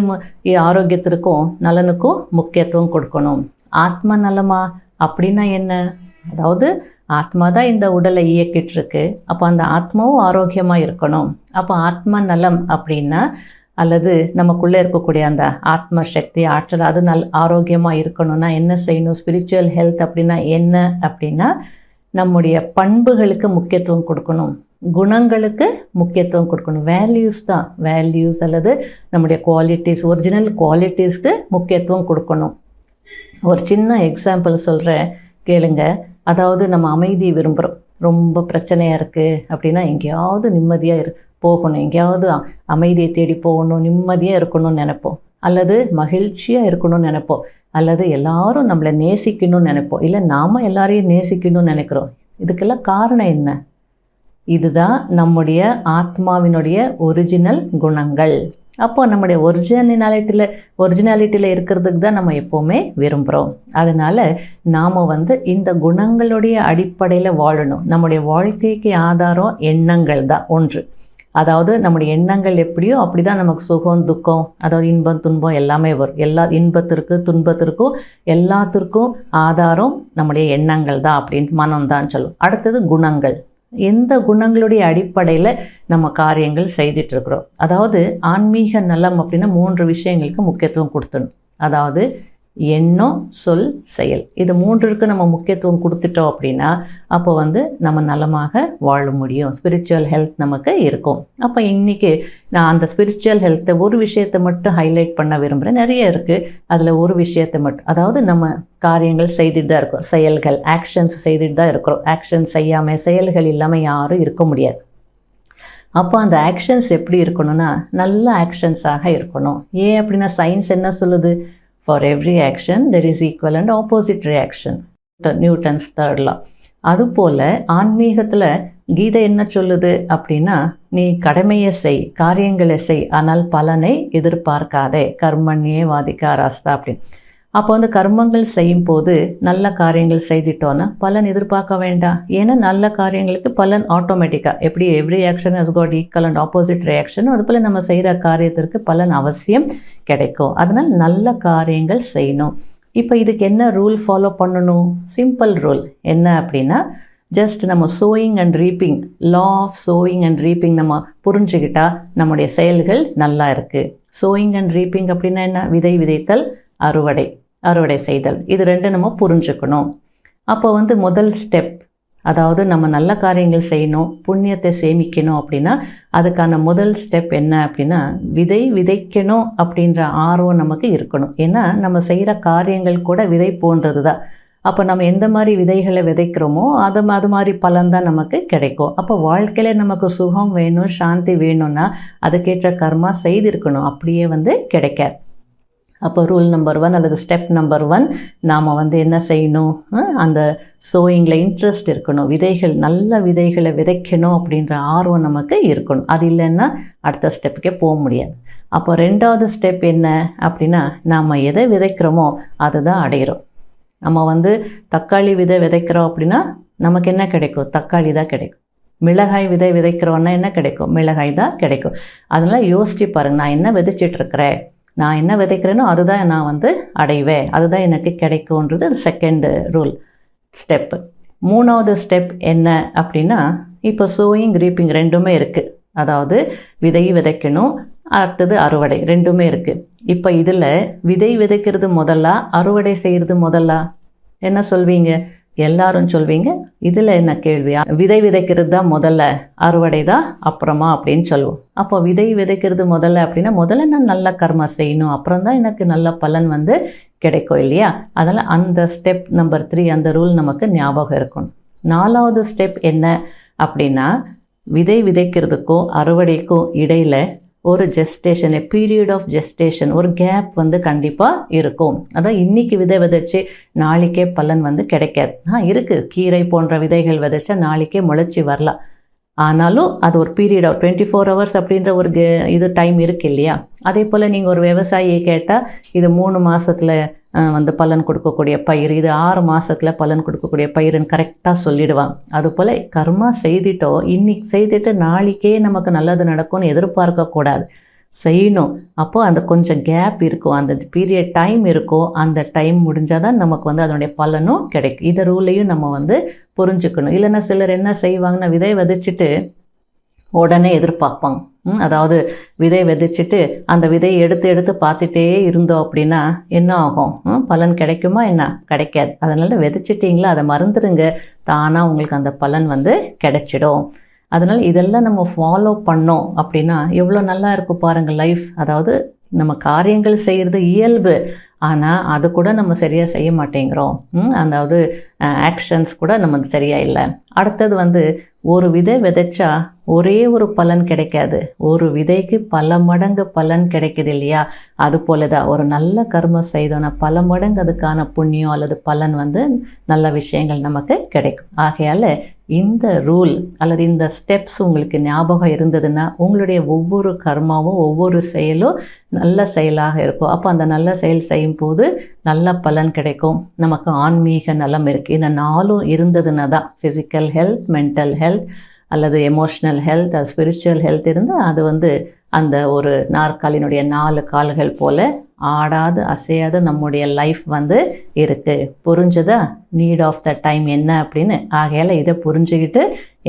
ஆரோக்கியத்திற்கும் நலனுக்கும் முக்கியத்துவம் கொடுக்கணும். ஆத்ம நலமா அப்படின்னா என்ன? அதாவது ஆத்மா தான் இந்த உடலை இயக்கிட்டு இருக்கு. அப்போ அந்த ஆத்மாவும் ஆரோக்கியமாக இருக்கணும். அப்போ ஆத்ம நலம் அப்படின்னா, அல்லது நமக்குள்ளே இருக்கக்கூடிய அந்த ஆத்ம சக்தி, ஆற்றல், அது ஆரோக்கியமாக இருக்கணும்னா என்ன செய்யணும்? ஸ்பிரிச்சுவல் ஹெல்த் அப்படின்னா என்ன அப்படின்னா, நம்முடைய பண்புகளுக்கு முக்கியத்துவம் கொடுக்கணும், குணங்களுக்கு முக்கியத்துவம் கொடுக்கணும். வேல்யூஸ் தான், வேல்யூஸ் அல்லது நம்முடைய குவாலிட்டிஸ், ஒரிஜினல் குவாலிட்டிஸ்க்கு முக்கியத்துவம் கொடுக்கணும். ஒரு சின்ன எக்ஸாம்பிள் சொல்கிறேன், கேளுங்க. அதாவது நம்ம அமைதி விரும்புகிறோம். ரொம்ப பிரச்சனையாக இருக்குது அப்படின்னா எங்கேயாவது நிம்மதியாக போகணும், எங்கேயாவது அமைதியை தேடி போகணும், நிம்மதியாக இருக்கணும்னு நினைப்போம். அல்லது மகிழ்ச்சியாக இருக்கணும்னு நினைப்போம். அல்லது எல்லாரும் நம்மளை நேசிக்கணும்னு நினைப்போம். இல்லை நாம் எல்லாரையும் நேசிக்கணும்னு நினைக்கிறோம். இதுக்கெல்லாம் காரணம் என்ன? இதுதான் நம்முடைய ஆத்மாவினுடைய ஒரிஜினல் குணங்கள். அப்போ நம்முடைய ஒரிஜினாலிட்டியில் இருக்கிறதுக்கு தான் நம்ம எப்போவுமே விரும்புகிறோம். அதனால் நாம் இந்த குணங்களுடைய அடிப்படையில் வாழணும். நம்முடைய வாழ்க்கைக்கு ஆதாரம் எண்ணங்கள் தான் ஒன்று. அதாவது நம்முடைய எண்ணங்கள் எப்படியோ அப்படி தான் நமக்கு சுகம், துக்கம், அதாவது இன்பம், துன்பம் எல்லாமே வரும். எல்லா இன்பத்திற்கு, துன்பத்திற்கும், எல்லாத்திற்கும் ஆதாரம் நம்முடைய எண்ணங்கள் தான் அப்படின்னு மனம்தான் சொல்லும். அடுத்தது குணங்கள். எந்த குணங்களுடைய அடிப்படையில் நம்ம காரியங்கள் செய்துட்ருக்குறோம். அதாவது ஆன்மீக நலம் அப்படின்னா 3 விஷயங்களுக்கு முக்கியத்துவம் கொடுத்துடணும். அதாவது எண்ணம், சொல், செயல். இது 3க்கு நம்ம முக்கியத்துவம் கொடுத்துட்டோம் அப்படின்னா அப்போ நம்ம நலமாக வாழ முடியும். ஸ்பிரிச்சுவல் ஹெல்த் நமக்கு இருக்கும். அப்போ இன்றைக்கி நான் அந்த ஸ்பிரிச்சுவல் ஹெல்த்தை ஒரு விஷயத்தை மட்டும் ஹைலைட் பண்ண விரும்புகிறேன். நிறைய இருக்குது, அதில் ஒரு விஷயத்தை மட்டும். அதாவது நம்ம காரியங்கள் செய்துட்டு தான் இருக்கோம், செயல்கள், ஆக்ஷன்ஸ் செய்துட்டு தான் இருக்கிறோம். ஆக்ஷன்ஸ் செய்யாமல், செயல்கள் இல்லாமல் யாரும் இருக்க முடியாது. அப்போ அந்த ஆக்ஷன்ஸ் எப்படி இருக்கணும்னா நல்ல ஆக்ஷன்ஸாக இருக்கணும். ஏன் அப்படின்னா சயின்ஸ் என்ன சொல்லுது? For every action there is equal and opposite reaction. Newton's 3rd law. அதுபோல் ஆன்மீகத்தில் கீதை என்ன சொல்லுது அப்படின்னா, நீ கடமையை செய், காரியங்களை செய், ஆனால் பலனை எதிர்பார்க்காதே, கர்மண்யே வாதிகாராஸ்தா அப்படின்னு. அப்போ கர்மங்கள் செய்யும் போது நல்ல காரியங்கள் செய்துட்டோன்னா பலன் எதிர்பார்க்க வேண்டாம். ஏன்னா நல்ல காரியங்களுக்கு பலன் ஆட்டோமேட்டிக்காக, எப்படி every action has got equal and opposite ரியாக்ஷனும் அதுபோல் நம்ம செய்கிற காரியத்திற்கு பலன் அவசியம் கிடைக்கும். அதனால் நல்ல காரியங்கள் செய்யணும். இப்போ இதுக்கு என்ன ரூல் ஃபாலோ பண்ணணும்? சிம்பிள் ரூல் என்ன அப்படின்னா, ஜஸ்ட் நம்ம sowing and reaping, law of sowing and reaping நம்ம புரிஞ்சுக்கிட்டா நம்முடைய செயல்கள் நல்லா இருக்குது. சோயிங் அண்ட் ரீப்பிங் அப்படின்னா என்ன? விதை விதைத்தல், அறுவடை செய்தல். இது 2 நம்ம புரிஞ்சுக்கணும். அப்போ முதல் ஸ்டெப், அதாவது நம்ம நல்ல காரியங்கள் செய்யணும், புண்ணியத்தை சேமிக்கணும் அப்படின்னா அதுக்கான முதல் ஸ்டெப் என்ன அப்படின்னா, விதை விதைக்கணும் அப்படின்ற ஆர்வம் நமக்கு இருக்கணும். ஏன்னா நம்ம செய்கிற காரியங்கள் கூட விதை போன்றது தான். அப்போ நம்ம எந்த மாதிரி விதைகளை விதைக்கிறோமோ அது மாதிரி பலன் தான் நமக்கு கிடைக்கும். அப்போ வாழ்க்கையில் நமக்கு சுகம் வேணும், சாந்தி வேணும்னா அதுக்கேற்ற கர்மா செய்திருக்கணும். அப்படியே கிடைக்காது. அப்போ ரூல் நம்பர் 1 அல்லது ஸ்டெப் நம்பர் 1, நாம் என்ன செய்யணும்? அந்த சோயிங்கில் இன்ட்ரெஸ்ட் இருக்கணும். விதைகள், நல்ல விதைகளை விதைக்கணும் அப்படின்ற ஆர்வம் நமக்கு இருக்கணும். அது இல்லைன்னா அடுத்த ஸ்டெப்புக்கே போக முடியாது. அப்போ 2வது ஸ்டெப் என்ன அப்படின்னா, நாம் எதை விதைக்கிறோமோ அதுதான் அடைகிறோம். நம்ம தக்காளி விதை விதைக்கிறோம் அப்படின்னா நமக்கு என்ன கிடைக்கும்? தக்காளி தான் கிடைக்கும். மிளகாய் விதை விதைக்கிறோன்னா என்ன கிடைக்கும்? மிளகாய் தான் கிடைக்கும். அதனால் யோசிச்சு பாருங்கள், நான் என்ன விதைச்சிட்ருக்கிறேன், நான் என்ன விதைக்கிறேனோ அதுதான் நான் அடைவேன், அதுதான் எனக்கு கிடைக்கும்ன்றது 2nd ரூல் ஸ்டெப்பு. 3வது ஸ்டெப் என்ன அப்படின்னா, இப்போ sowing reaping ரெண்டுமே இருக்குது. அதாவது விதை விதைக்கணும், அடுத்தது அறுவடை ரெண்டுமே இருக்குது. இப்போ இதில் விதை விதைக்கிறது முதல்ல, அறுவடை செய்கிறது முதல்ல? என்ன சொல்வீங்க? எல்லாரும் சொல்வீங்க இதில் என்ன கேள்வி, விதை விதைக்கிறது தான் முதல்ல, அறுவடை தான் அப்புறமா அப்படின்னு சொல்லுவோம். அப்போ விதை விதைக்கிறது முதல்ல அப்படின்னா முதல்ல நான் நல்ல கர்மா செய்யணும், அப்புறம் தான் எனக்கு நல்ல பலன் வந்து கிடைக்கும் இல்லையா? அதனால் அந்த ஸ்டெப் நம்பர் 3 அந்த ரூல் நமக்கு ஞாபகம் இருக்கணும். 4வது ஸ்டெப் என்ன அப்படின்னா, விதை விதைக்கிறதுக்கும் அறுவடைக்கும் இடையில் ஒரு ஜெஸ்டேஷன், பீரியட் ஆஃப் ஜெஸ்டேஷன், ஒரு கேப் வந்து கண்டிப்பாக இருக்கும். அதான் இன்றைக்கி விதை விதைச்சி நாளைக்கே பலன் வந்து கிடைக்காது. இருக்குது, கீரை போன்ற விதைகள் விதைச்சா நாளைக்கே முளைச்சி வரலாம். ஆனாலும் அது ஒரு பீரியட் ஆஃப் 24 hours அப்படின்ற ஒரு இது டைம் இருக்குது இல்லையா? அதே போல் நீங்கள் ஒரு விவசாயியை கேட்டால் இது 3 மாதத்தில் வந்து பலன் கொடுக்கக்கூடிய பயிர், இது 6 மாதத்தில் பலன் கொடுக்கக்கூடிய பயிருன்னு கரெக்டாக சொல்லிடுவாங்க. அதுபோல் கர்மா செய்துட்டோம், இன்றைக்கி செய்துட்டு நாளைக்கே நமக்கு நல்லது நடக்கும்னு எதிர்பார்க்கக்கூடாது, செய்யணும். அப்போது அந்த கொஞ்சம் கேப் இருக்கும், அந்த பீரியட் டைம் இருக்கும். அந்த டைம் முடிஞ்சால் தான் நமக்கு வந்து அதனுடைய பலனும் கிடைக்கும். இந்த ரூலையும் நம்ம வந்து புரிஞ்சுக்கணும். இல்லைன்னா சிலர் என்ன செய்வாங்கன்னா, விதை விதைச்சிட்டு உடனே எதிர்பார்ப்பாங்க. அதாவது விதை விதைச்சிட்டு அந்த விதையை எடுத்து பார்த்துட்டே இருந்தோம் அப்படின்னா என்ன ஆகும்? பலன் கிடைக்குமா? என்ன கிடைக்காது. அதனால் விதைச்சிட்டிங்களா, அதை மறந்துடுங்க, தானாக உங்களுக்கு அந்த பலன் வந்து கிடைச்சிடும். அதனால் இதெல்லாம் நம்ம ஃபாலோ பண்ணோம் அப்படின்னா எவ்வளோ நல்லா இருக்கும் பாருங்கள் லைஃப். அதாவது நம்ம காரியங்கள் செய்கிறது இயல்பு, ஆனால் அது கூட நம்ம சரியாக செய்ய மாட்டேங்கிறோம். அதாவது ஆக்ஷன்ஸ் கூட நம்ம சரியாக இல்லை. அடுத்தது வந்து ஒரு விதை விதைச்சா ஒரே ஒரு பலன் கிடைக்காது, ஒரு விதைக்கு பல மடங்கு பலன் கிடைக்குது இல்லையா? அது போல தான் ஒரு நல்ல கர்மம் செய்தோன்னா பல மடங்கு அதுக்கான புண்ணியம் அல்லது பலன் வந்து நல்ல விஷயங்கள் நமக்கு கிடைக்கும். ஆகையால் இந்த ரூல் அல்லது இந்த ஸ்டெப்ஸ் உங்களுக்கு ஞாபகம் இருந்ததுன்னா உங்களுடைய ஒவ்வொரு கர்மாவும் ஒவ்வொரு செயலும் நல்ல செயலாக இருக்கும். அப்போ அந்த நல்ல செயல் செய்யும் போது நல்ல பலன் கிடைக்கும், நமக்கு ஆன்மீக நலம் இருக்குது. இந்த 4ம் இருந்ததுன்னா தான் ஃபிசிக்கல் ஹெல்த், மென்டல் ஹெல்த் அல்லது எமோஷ்னல் ஹெல்த், அது ஸ்பிரிச்சுவல் ஹெல்த் இருந்தால் அது வந்து அந்த ஒரு நாற்காலினுடைய 4 கால்கள் போல் ஆடாது அசையாது நம்முடைய லைஃப் வந்து இருக்குது. புரிஞ்சதா நீட் ஆஃப் த டைம் என்ன அப்படின்னு? ஆகையால் இதை புரிஞ்சுக்கிட்டு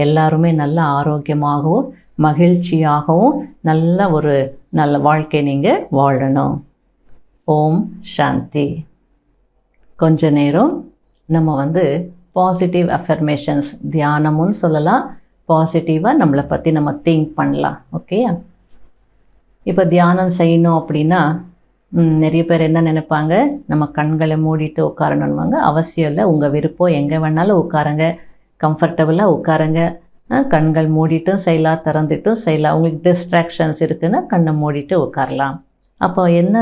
எல்லாருமே நல்ல ஆரோக்கியமாகவும் மகிழ்ச்சியாகவும் நல்ல வாழ்க்கை நீங்கள் வாழணும். ஓம் சாந்தி. கொஞ்ச நேரம் நம்ம வந்து பாசிட்டிவ் அஃபர்மேஷன்ஸ், தியானமும் சொல்லலாம், பாசிட்டிவாக நம்மளை பற்றி நம்ம திங்க் பண்ணலாம். ஓகே, இப்போ தியானம் செய்யணும் அப்படின்னா நிறைய பேர் என்ன நினைப்பாங்க, நம்ம கண்களை மூடிட்டு உட்காரணுன்னுவாங்க. அவசியம் இல்லை, உங்கள் விருப்பம், எங்கே வேணாலும் உட்காருங்க, கம்ஃபர்டபுளாக உட்காருங்க. கண்கள் மூடிட்டும் செய்யலாம், திறந்துட்டும் செய்யலாம். உங்களுக்கு டிஸ்ட்ராக்ஷன்ஸ் இருக்குன்னா கண்ணை மூடிட்டு உட்காரலாம். அப்போ என்ன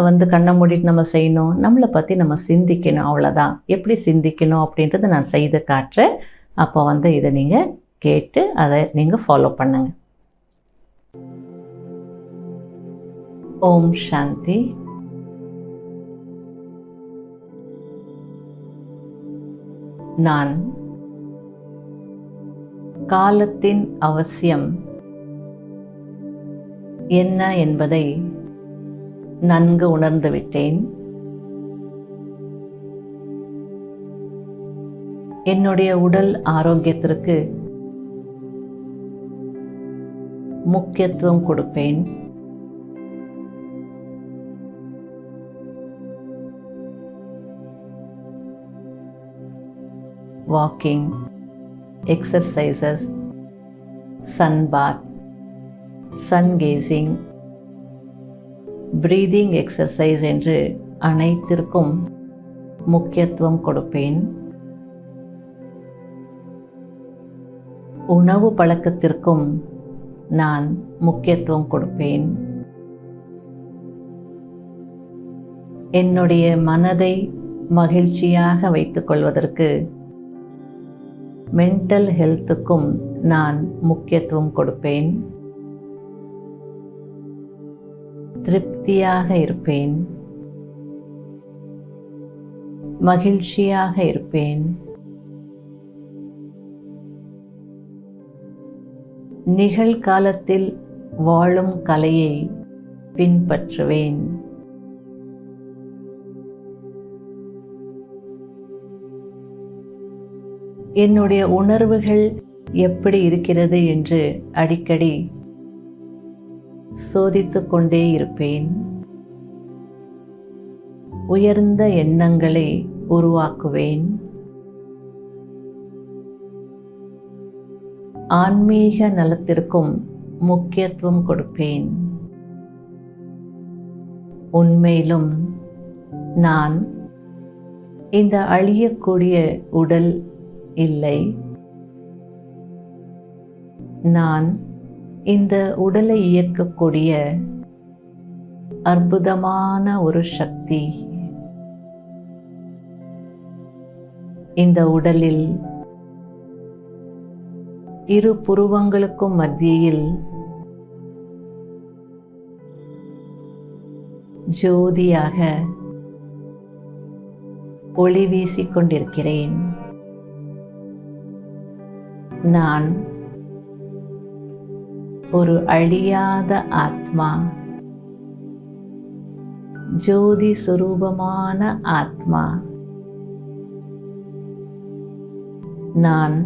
வந்து கண்ணை மூடிட்டு நம்ம செய்யணும், நம்மளை பற்றி நம்ம சிந்திக்கணும், அவ்வளோதான். எப்படி சிந்திக்கணும் அப்படின்றத நான் செய்து காட்டுறேன். அப்போ வந்து இதை நீங்கள் கேட்டு அதை நீங்கள் ஃபாலோ பண்ணுங்கள். ஓம் சாந்தி. நான் காலத்தின் அவசியம் என்ன என்பதை நன்கு உணர்ந்து விட்டேன். என்னுடைய உடல் ஆரோக்கியத்திற்கு முக்கியத்துவம் கொடுப்பேன். Walking, exercises, sun bath, sun gazing, breathing exercise என்று அனைத்திற்கும் முக்கியத்துவம் கொடுப்பேன். உணவு பழக்கத்திற்கும் நான் முக்கியத்துவம் கொடுப்பேன். என்னுடைய மனதை மகிழ்ச்சியாக வைத்துக்கொள்வதற்கு மென்டல் ஹெல்த்துக்கும் நான் முக்கியத்துவம் கொடுப்பேன். திருப்தியாக இருப்பேன், மகிழ்ச்சியாக இருப்பேன். நிகழ்காலத்தில் வாழும் கலையை பின்பற்றுவேன். என்னுடைய உணர்வுகள் எப்படி இருக்கிறது என்று அடிக்கடி சோதித்து கொண்டே இருப்பேன். உயர்ந்த எண்ணங்களை உருவாக்குவேன். ஆன்மீக நலத்திற்கும் முக்கியத்துவம் கொடுப்பேன். உண்மையிலும் நான் இந்த அழியக்கூடிய உடல் இல்லை. நான் இந்த உடலை இயக்கக்கூடிய அற்புதமான ஒரு சக்தி. இந்த உடலில் இரு புருவங்களுக்கும் மத்தியில் ஜோதியாக ஒளி வீசிக் கொண்டிருக்கிறேன். நான் ஒரு அழியாத ஆத்மா, ஜோதி சுரூபமான ஆத்மா. நான்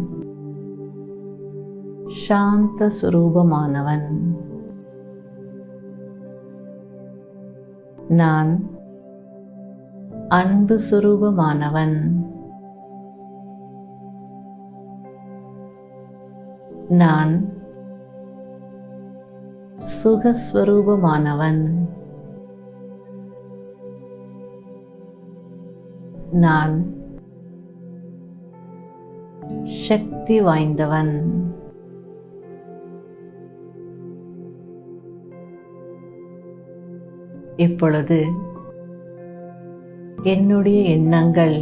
சாந்த சுரூபமானவன். நான் அன்பு சுரூபமானவன். நான் சுகஸ்வரூபமானவன். நான் சக்தி வாய்ந்தவன். இப்பொழுது என்னுடைய எண்ணங்கள்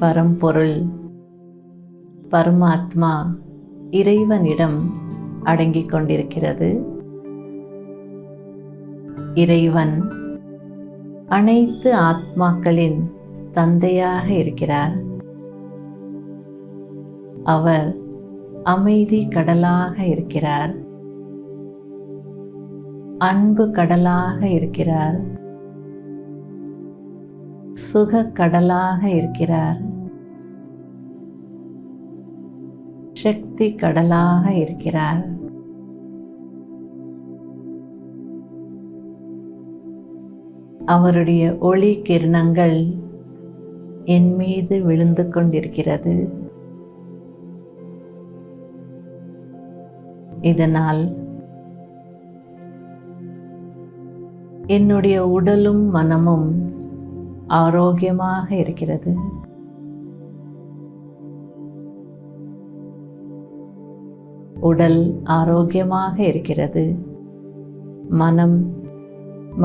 பரம்பொருள் பரமாத்மா இறைவனிடம் அடங்கிக் கொண்டிருக்கிறது. இறைவன் அனைத்து ஆத்மாக்களின் தந்தையாக இருக்கிறார். அவர் அமைதி கடலாக இருக்கிறார். அன்பு கடலாக இருக்கிறார். சுக கடலாக இருக்கிறார். சக்தி கடலாக இருக்கிறார். அவருடைய ஒளி கிரணங்கள் என் மீது விழுந்து கொண்டிருக்கிறது. இதனால் என்னுடைய உடலும் மனமும் ஆரோக்கியமாக இருக்கிறது. உடல் ஆரோக்கியமாக இருக்கிறது. மனம்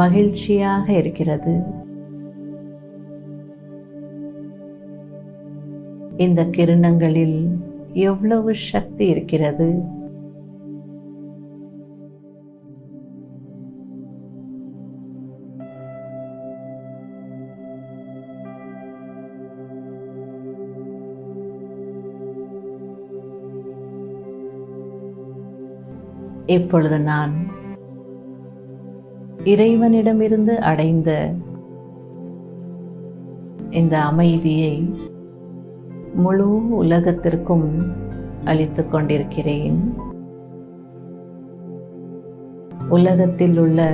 மகிழ்ச்சியாக இருக்கிறது. இந்த கிரணங்களில் எவ்வளவு சக்தி இருக்கிறது! இப்பொழுது நான் இறைவனிடமிருந்து அடைந்த இந்த அமைதியை முழு உலகத்திற்கும் அளித்துக் கொண்டிருக்கிறேன். உலகத்தில் உள்ள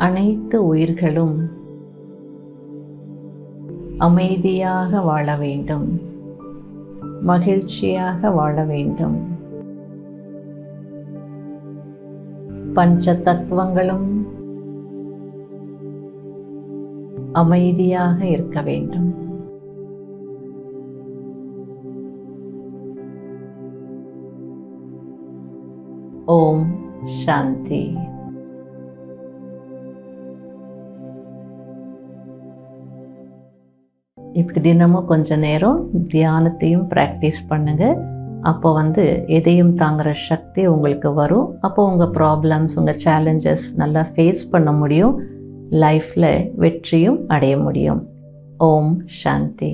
அனைத்து உயிர்களும் அமைதியாக வாழ வேண்டும், மகிழ்ச்சியாக வாழ வேண்டும். பஞ்ச தத்துவங்களும் அமைதியாக இருக்க வேண்டும். ஓம் சாந்தி. இப்படி தினமும் கொஞ்ச நேரம் தியானத்தையும் ப்ராக்டிஸ் பண்ணுங்க. அப்போ எதையும் தாங்குற சக்தி உங்களுக்கு வரும். அப்போ உங்கள் ப்ராப்ளம்ஸ், உங்கள் சேலஞ்சஸ் நல்லா ஃபேஸ் பண்ண முடியும். லைஃப்பில் வெற்றியும் அடைய முடியும். ஓம் சாந்தி.